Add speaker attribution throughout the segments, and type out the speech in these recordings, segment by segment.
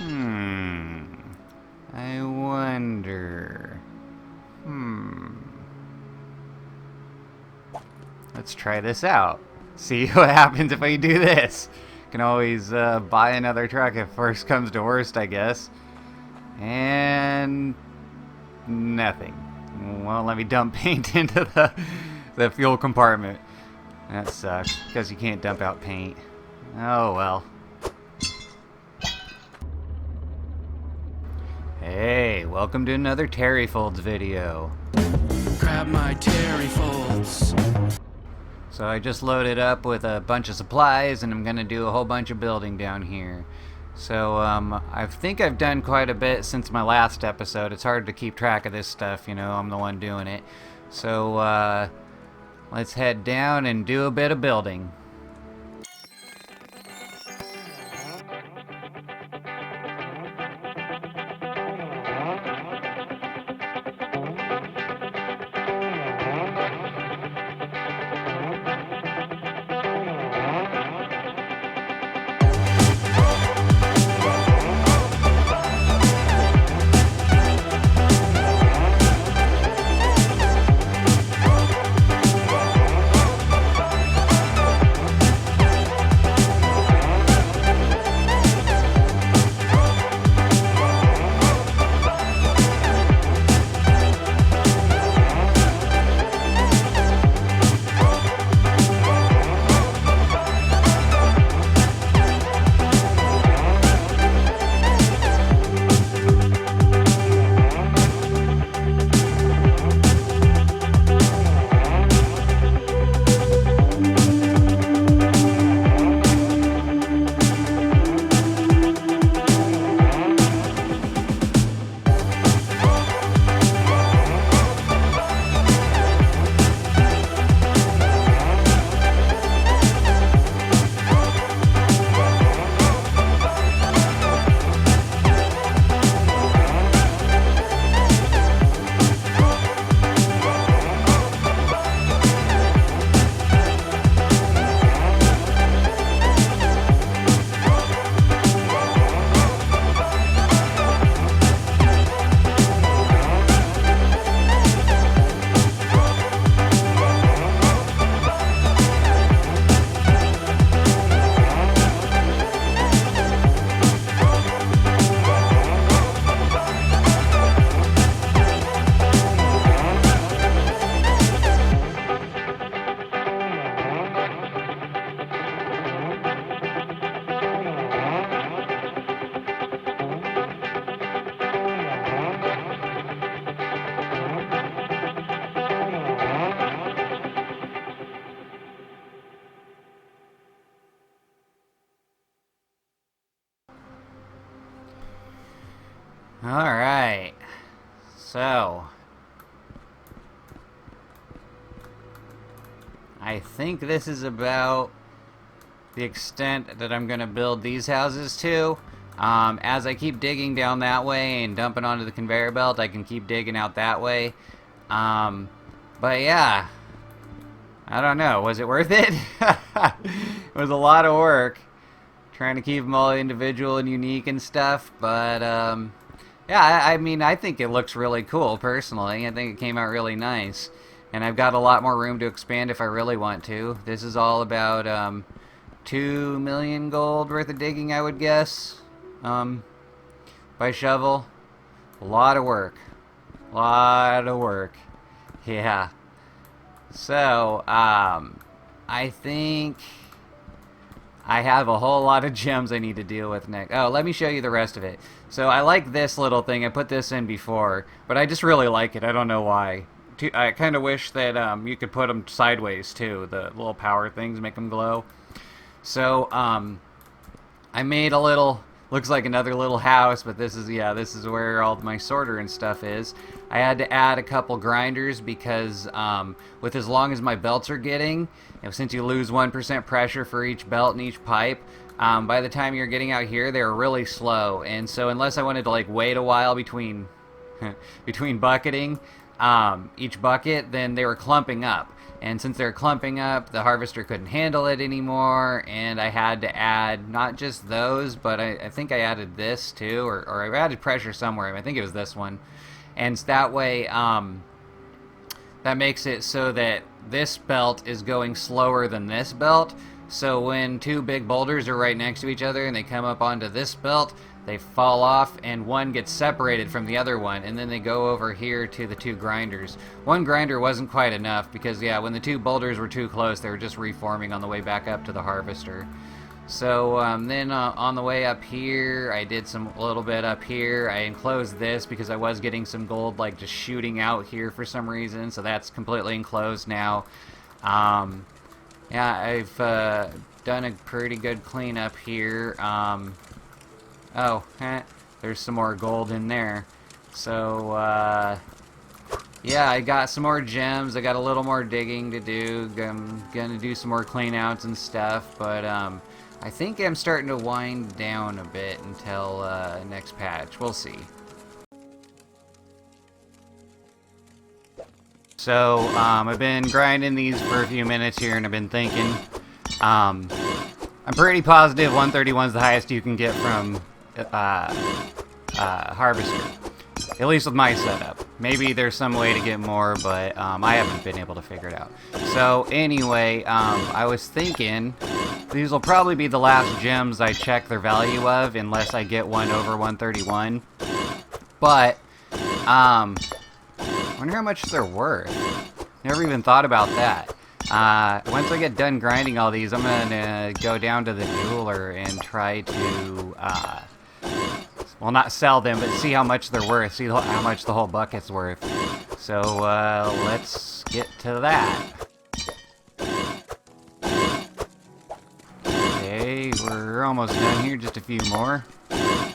Speaker 1: I wonder... Let's try this out. See what happens if I do this. Can always buy another truck if worst comes to worst, I guess. And... nothing. Won't let me dump paint into the fuel compartment. That sucks, because you can't dump out paint. Oh well. Hey, welcome to another Terry Folds video.
Speaker 2: Grab my Terry Folds.
Speaker 1: So I just loaded up with a bunch of supplies and I'm gonna do a whole bunch of building down here. So I think I've done quite a bit since my last episode. It's hard to keep track of this stuff, you know, I'm the one doing it. So let's head down and do a bit of building. Alright, so I think this is about the extent that I'm going to build these houses to. As I keep digging down that way and dumping onto the conveyor belt, I can keep digging out that way. But yeah, I don't know, was it worth it? It was a lot of work trying to keep them all individual and unique and stuff, but yeah, I mean, I think it looks really cool, personally. I think it came out really nice. And I've got a lot more room to expand if I really want to. This is all about 2 million gold worth of digging, I would guess, by shovel. A lot of work. A lot of work. Yeah. So, I think I have a whole lot of gems I need to deal with next. Oh, let me show you the rest of it. So I like this little thing. I put this in before, but I just really like it. I don't know why. I kind of wish that you could put them sideways too. The little power things make them glow. So I made a little, looks like another little house, but this is, yeah, this is where all my sorter and stuff is. I had to add a couple grinders because with as long as my belts are getting, you know, since you lose 1% pressure for each belt and each pipe, by the time you're getting out here, they're really slow. And so unless I wanted to like wait a while between between bucketing, each bucket, then they were clumping up. And since they were clumping up, the harvester couldn't handle it anymore, and I had to add not just those, but I think I added this too, or I added pressure somewhere. I think it was this one. And that way, that makes it so that this belt is going slower than this belt. So when two big boulders are right next to each other and they come up onto this belt, they fall off and one gets separated from the other one, and then they go over here to the two grinders. One grinder wasn't quite enough because, yeah, when the two boulders were too close, they were just reforming on the way back up to the harvester. So then on the way up here, I did a little bit up here. I enclosed this because I was getting some gold like just shooting out here for some reason, so that's completely enclosed now. Yeah, I've done a pretty good cleanup here. There's some more gold in there. So, yeah, I got some more gems. I got a little more digging to do. I'm gonna do some more cleanouts and stuff, but I think I'm starting to wind down a bit until next patch. We'll see. So, I've been grinding these for a few minutes here, and I've been thinking. I'm pretty positive 131 is the highest you can get from harvester, at least with my setup. Maybe there's some way to get more, but I haven't been able to figure it out. So anyway, I was thinking these will probably be the last gems I check their value of, unless I get one over 131. But I wonder how much they're worth. Never even thought about that. Once I get done grinding all these, I'm gonna go down to the jeweler and try to well, not sell them, but see how much they're worth. See how much the whole bucket's worth. So, let's get to that. Okay, we're almost done here. Just a few more. There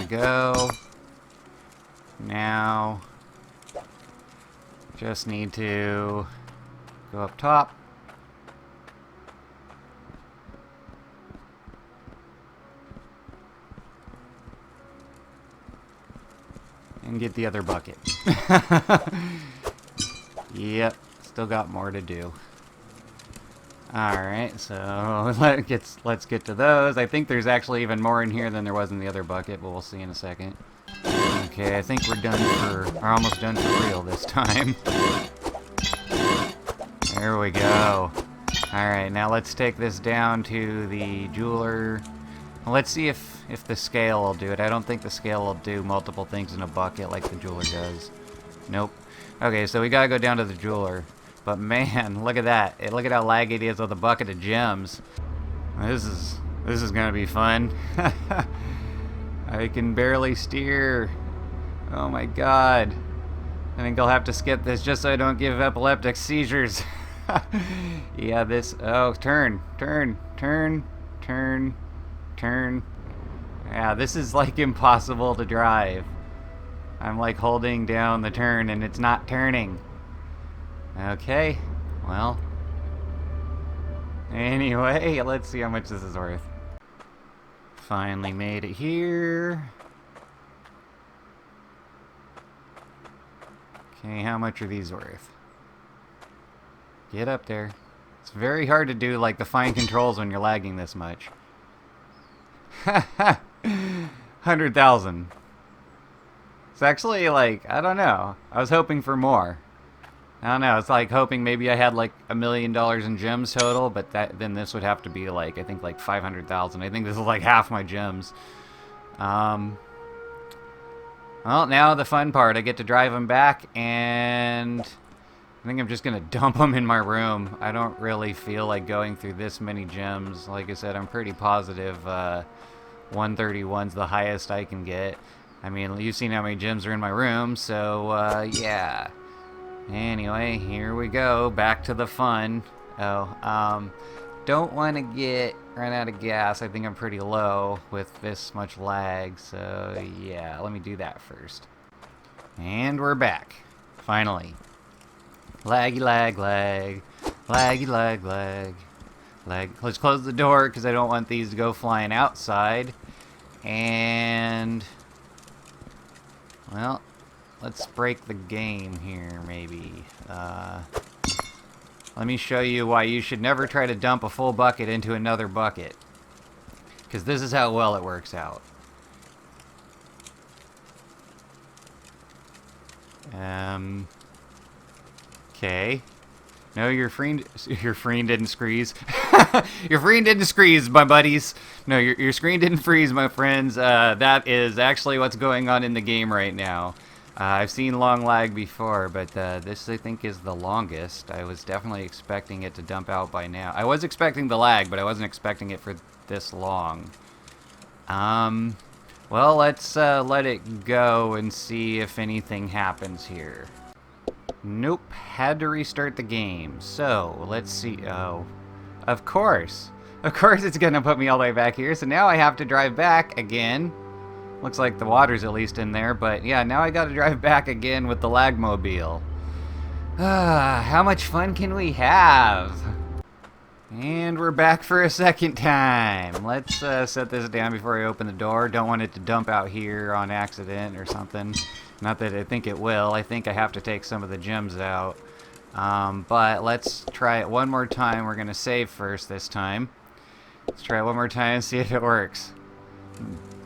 Speaker 1: we go. Now, just need to go up top. And get the other bucket. Yep, still got more to do. Alright, so let's get to those. I think there's actually even more in here than there was in the other bucket, but we'll see in a second. Okay, I think we're almost done for real this time. There we go. Alright, now let's take this down to the jeweler. Let's see if the scale will do it. I don't think the scale will do multiple things in a bucket like the jeweler does. Nope. Okay, so we gotta go down to the jeweler. But man, look at that. Look at how laggy it is with a bucket of gems. This is gonna be fun. I can barely steer. Oh my god. I think I'll have to skip this just so I don't give epileptic seizures. Yeah, this... Oh, turn. Yeah, this is like impossible to drive. I'm like holding down the turn and it's not turning. Okay, well. Anyway, let's see how much this is worth. Finally made it here. Okay, how much are these worth? Get up there. It's very hard to do like the fine controls when you're lagging this much. 100,000. It's actually like, I don't know. I was hoping for more. I don't know. It's like hoping maybe I had like $1 million in gems total, but then this would have to be like, I think like 500,000. I think this is like half my gems. Well, now the fun part. I get to drive them back, and I think I'm just gonna dump them in my room. I don't really feel like going through this many gems. Like I said, I'm pretty positive 131's the highest I can get. I mean, you've seen how many gems are in my room, so yeah. Anyway, here we go. Back to the fun. Don't want to run out of gas. I think I'm pretty low with this much lag, so yeah, let me do that first. And we're back. Finally. Laggy lag lag. Laggy lag lag. Lag. Let's close the door because I don't want these to go flying outside. And well, let's break the game here, maybe. Let me show you why you should never try to dump a full bucket into another bucket. Because this is how well it works out. Okay. No, your friend didn't freeze. Your friend didn't freeze, my buddies. No, your screen didn't freeze, my friends. That is actually what's going on in the game right now. I've seen long lag before, but this I think is the longest. I was definitely expecting it to dump out by now. I was expecting the lag, but I wasn't expecting it for this long. Well, let's let it go and see if anything happens here. Nope, had to restart the game. So, let's see. Oh, of course. Of course it's gonna put me all the way back here, so now I have to drive back again. Looks like the water's at least in there, but yeah, now I gotta drive back again with the lagmobile. How much fun can we have? And we're back for a second time. Let's set this down before I open the door. Don't want it to dump out here on accident or something. Not that I think it will. I think I have to take some of the gems out. But let's try it one more time. We're going to save first this time. Let's try it one more time and see if it works.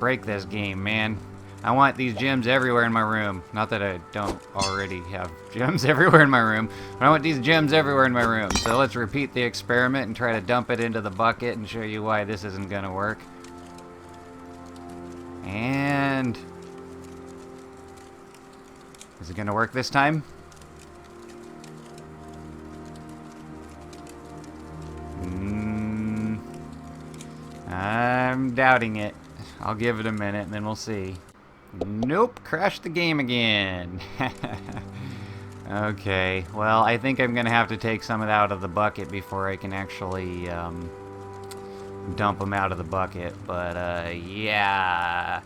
Speaker 1: Break this game, man. I want these gems everywhere in my room. Not that I don't already have gems everywhere in my room, but I want these gems everywhere in my room. So let's repeat the experiment and try to dump it into the bucket and show you why this isn't going to work. And... is it going to work this time? I'm doubting it. I'll give it a minute and then we'll see. Nope, crashed the game again. Okay, well, I think I'm going to have to take some of that out of the bucket before I can actually dump them out of the bucket. But, yeah.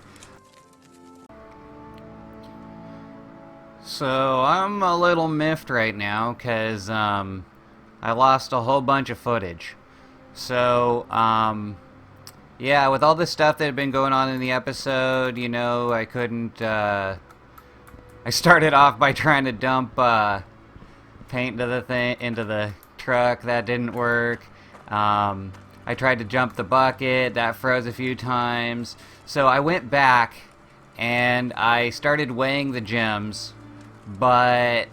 Speaker 1: So, I'm a little miffed right now because I lost a whole bunch of footage. So, yeah, with all the stuff that had been going on in the episode, you know, I couldn't, I started off by trying to dump, paint into the truck. That didn't work. I tried to jump the bucket. That froze a few times. So I went back and I started weighing the gems, but,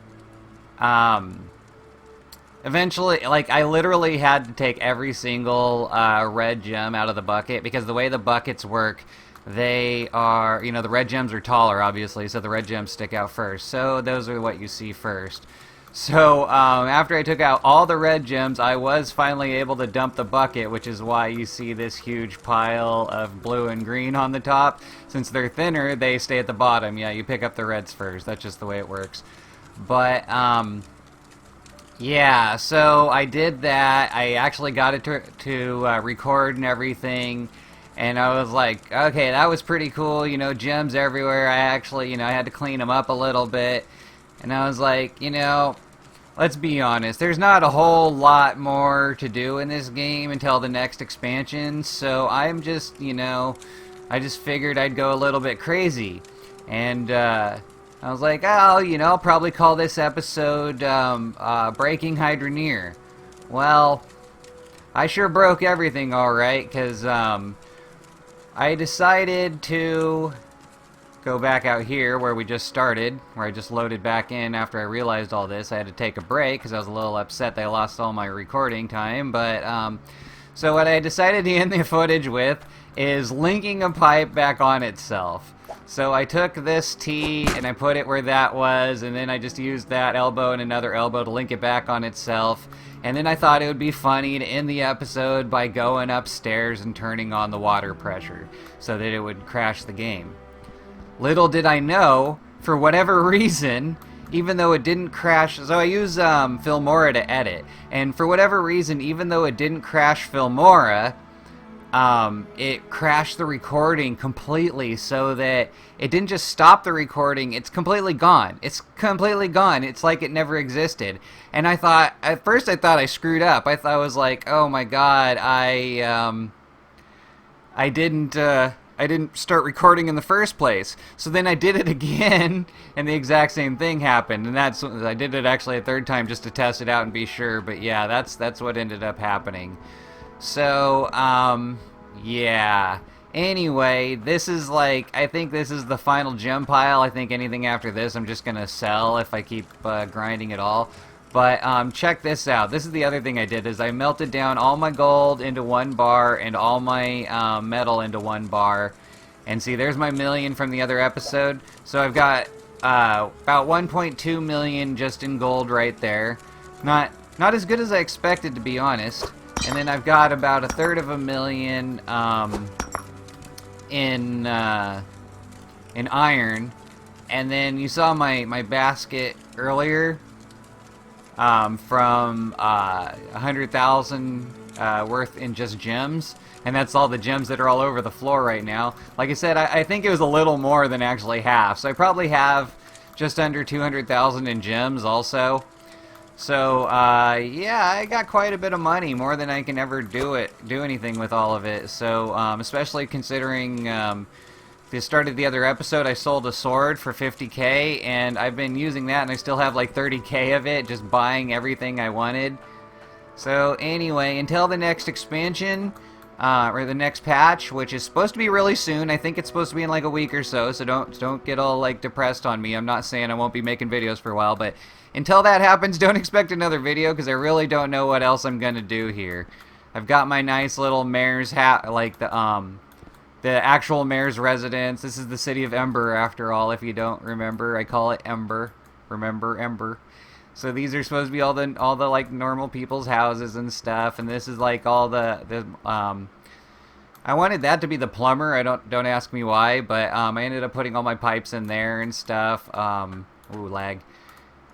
Speaker 1: eventually, like, I literally had to take every single red gem out of the bucket because the way the buckets work, they are, you know, the red gems are taller, obviously, so the red gems stick out first. So those are what you see first. So after I took out all the red gems, I was finally able to dump the bucket, which is why you see this huge pile of blue and green on the top. Since they're thinner, they stay at the bottom. Yeah, you pick up the reds first. That's just the way it works. But, yeah, so I did that. I actually got it to record and everything, and I was like, okay, that was pretty cool, you know, gems everywhere. I actually, you know, I had to clean them up a little bit, and I was like, you know, let's be honest, there's not a whole lot more to do in this game until the next expansion, so I'm just, you know, I just figured I'd go a little bit crazy, and, I was like, oh, you know, I'll probably call this episode, Breaking Hydroneer. Well, I sure broke everything alright, because, I decided to go back out here where we just started, where I just loaded back in after I realized all this. I had to take a break, because I was a little upset that I lost all my recording time, but, so what I decided to end the footage with is linking a pipe back on itself. So I took this T and I put it where that was, and then I just used that elbow and another elbow to link it back on itself. And then I thought it would be funny to end the episode by going upstairs and turning on the water pressure so that it would crash the game. Little did I know, for whatever reason, even though it didn't crash, so I use Filmora to edit, and for whatever reason, even though it didn't crash Filmora, it crashed the recording completely, so that it didn't just stop the recording, it's completely gone. It's completely gone. It's like it never existed. And I thought, at first I thought I screwed up. I thought I was like, oh my god, I didn't, I didn't start recording in the first place. So then I did it again, and the exact same thing happened. And I did it actually a third time just to test it out and be sure. But yeah, that's what ended up happening. So yeah. Anyway, this is I think this is the final gem pile. I think anything after this I'm just gonna sell if I keep grinding it all. But check this out. This is the other thing I did, is I melted down all my gold into one bar and all my metal into one bar. And see, there's my million from the other episode. So I've got about 1.2 million just in gold right there. Not as good as I expected, to be honest. And then I've got about 1/3 of a million in iron. And then you saw my basket earlier. From 100,000 worth in just gems, and that's all the gems that are all over the floor right now. Like I said, I think it was a little more than actually half, so I probably have just under 200,000 in gems also. So yeah, I got quite a bit of money, more than I can ever do anything with all of it. So especially considering the start of the other episode, I sold a sword for 50k, and I've been using that, and I still have like 30k of it, just buying everything I wanted. So anyway, until the next expansion, or the next patch, which is supposed to be really soon. I think it's supposed to be in like a week or so, so don't get all like depressed on me. I'm not saying I won't be making videos for a while, but until that happens, don't expect another video, because I really don't know what else I'm gonna do here. I've got my nice little mayor's hat, like the actual mayor's residence. This is the city of Ember, after all, if you don't remember. I call it Ember. Remember Ember. So these are supposed to be all the like normal people's houses and stuff, and this is like all the I wanted that to be the plumber. Don't ask me why, but I ended up putting all my pipes in there and stuff. Ooh, lag.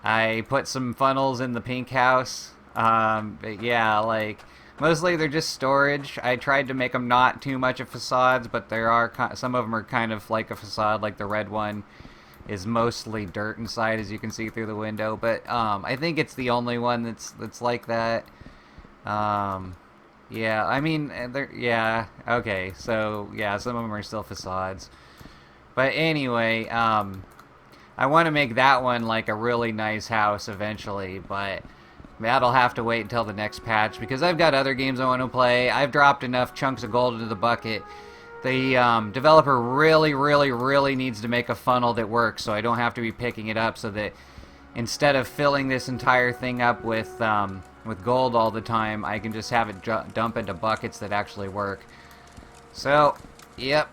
Speaker 1: I put some funnels in the pink house. But yeah, like mostly they're just storage. I tried to make them not too much of facades, but there are some of them are kind of like a facade. Like the red one is mostly dirt inside, as you can see through the window. But I think it's the only one that's like that. Yeah, I mean, yeah, okay. So yeah, some of them are still facades. But anyway, I want to make that one like a really nice house eventually, but that'll have to wait until the next patch, because I've got other games I want to play. I've dropped enough chunks of gold into the bucket. The developer really needs to make a funnel that works, so I don't have to be picking it up, so that instead of filling this entire thing up with gold all the time, I can just have it dump into buckets that actually work. So, yep.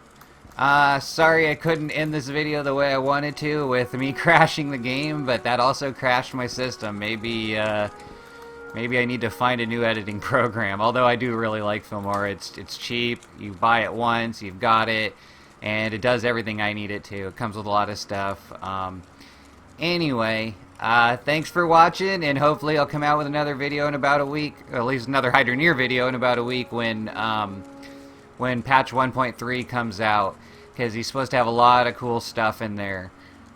Speaker 1: Sorry I couldn't end this video the way I wanted to with me crashing the game, but that also crashed my system. Maybe I need to find a new editing program. Although I do really like Filmora. It's cheap. You buy it once, you've got it, and it does everything I need it to. It comes with a lot of stuff. Anyway, thanks for watching, and hopefully I'll come out with another video in about a week, or at least another Hydroneer video in about a week when patch 1.3 comes out, because he's supposed to have a lot of cool stuff in there.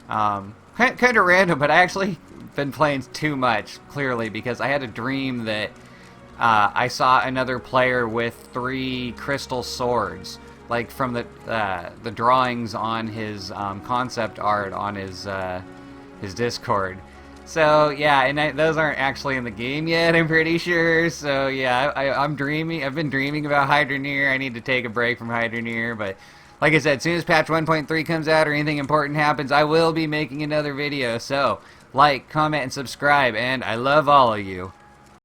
Speaker 1: Kind of random, but I actually been playing too much, clearly, because I had a dream that I saw another player with 3 crystal swords, like from the drawings on his concept art on his Discord. So yeah, and those aren't actually in the game yet, I'm pretty sure. So yeah, I'm dreaming. I've been dreaming about Hydroneer. I need to take a break from Hydroneer, but like I said, as soon as patch 1.3 comes out or anything important happens, I will be making another video. So like, comment, and subscribe, and I love all of you.